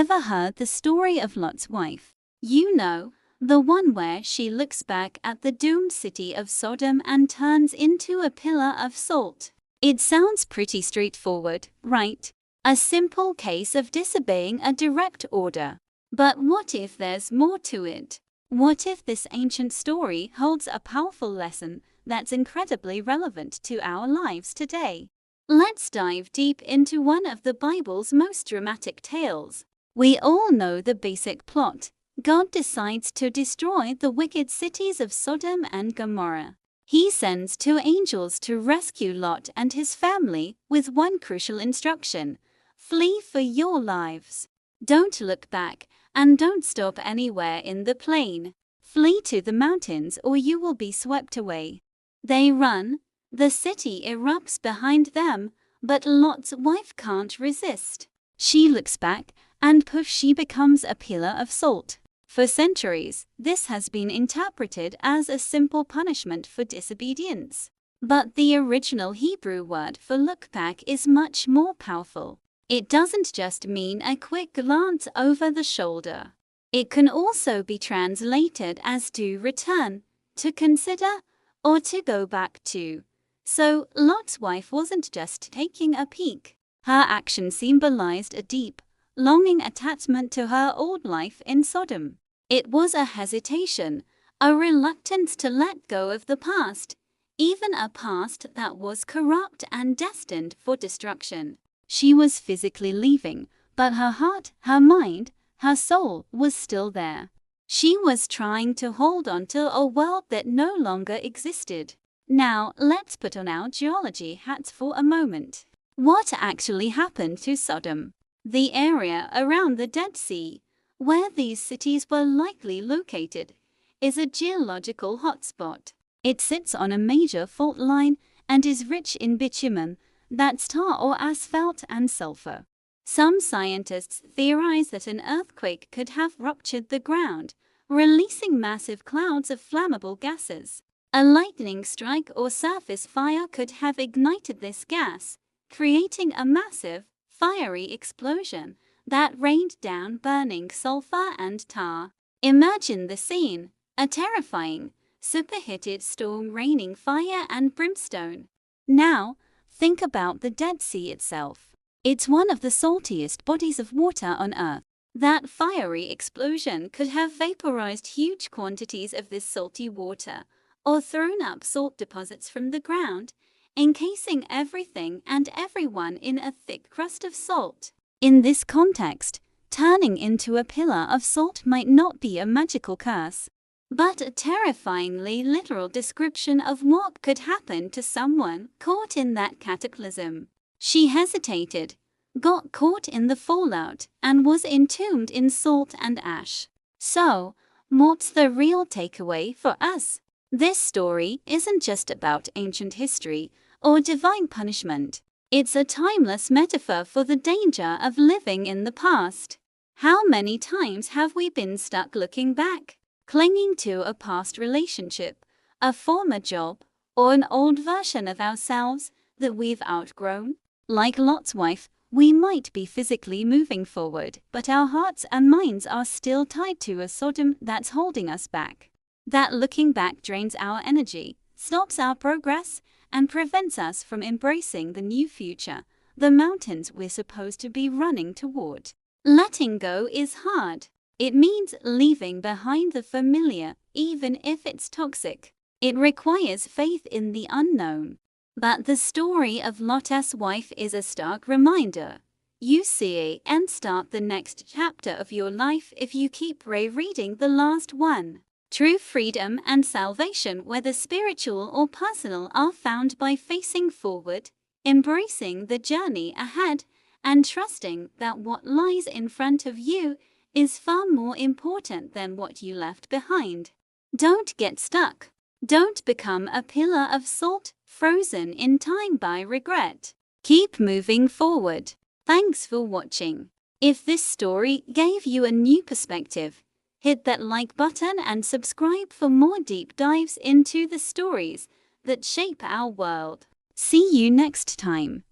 Ever heard the story of Lot's wife? You know, the one where she looks back at the doomed city of Sodom and turns into a pillar of salt. It sounds pretty straightforward, right? A simple case of disobeying a direct order. But what if there's more to it? What if this ancient story holds a powerful lesson that's incredibly relevant to our lives today? Let's dive deep into one of the Bible's most dramatic tales. We all know the basic plot. God decides to destroy the wicked cities of Sodom and Gomorrah. He sends two angels to rescue Lot and his family with one crucial instruction: flee for your lives. Don't look back, and don't stop anywhere in the plain. Flee to the mountains or you will be swept away. They run. The city erupts behind them, but Lot's wife can't resist. She looks back, and poof, she becomes a pillar of salt. For centuries, this has been interpreted as a simple punishment for disobedience. But the original Hebrew word for look back is much more powerful. It doesn't just mean a quick glance over the shoulder. It can also be translated as to return, to consider, or to go back to. So, Lot's wife wasn't just taking a peek. Her action symbolized a deep, longing attachment to her old life in Sodom. It was a hesitation, a reluctance to let go of the past, even a past that was corrupt and destined for destruction. She was physically leaving, but her heart, her mind, her soul was still there. She was trying to hold on to a world that no longer existed. Now, let's put on our geology hats for a moment. What actually happened to Sodom? The area around the Dead Sea, where these cities were likely located, is a geological hotspot. It sits on a major fault line and is rich in bitumen, that's tar or asphalt, and sulfur. Some scientists theorize that an earthquake could have ruptured the ground, releasing massive clouds of flammable gases. A lightning strike or surface fire could have ignited this gas, creating a massive, fiery explosion that rained down burning sulfur and tar. Imagine the scene, a terrifying, superheated storm raining fire and brimstone. Now, think about the Dead Sea itself. It's one of the saltiest bodies of water on Earth. That fiery explosion could have vaporized huge quantities of this salty water, or thrown up salt deposits from the ground, encasing everything and everyone in a thick crust of salt. In this context, turning into a pillar of salt might not be a magical curse, but a terrifyingly literal description of what could happen to someone caught in that cataclysm. She hesitated, got caught in the fallout, and was entombed in salt and ash. So, what's the real takeaway for us? This story isn't just about ancient history or divine punishment. It's a timeless metaphor for the danger of living in the past. How many times have we been stuck looking back, clinging to a past relationship, a former job, or an old version of ourselves that we've outgrown? Like Lot's wife, we might be physically moving forward, but our hearts and minds are still tied to a Sodom that's holding us back. That looking back drains our energy, stops our progress, and prevents us from embracing the new future, the mountains we're supposed to be running toward. Letting go is hard. It means leaving behind the familiar, even if it's toxic. It requires faith in the unknown. But the story of Lot's wife is a stark reminder. You see and start the next chapter of your life if you keep rereading the last one. True freedom and salvation, whether spiritual or personal, are found by facing forward, embracing the journey ahead, and trusting that what lies in front of you is far more important than what you left behind. Don't get stuck. Don't become a pillar of salt, frozen in time by regret. Keep moving forward. Thanks for watching. If this story gave you a new perspective, hit that like button and subscribe for more deep dives into the stories that shape our world. See you next time.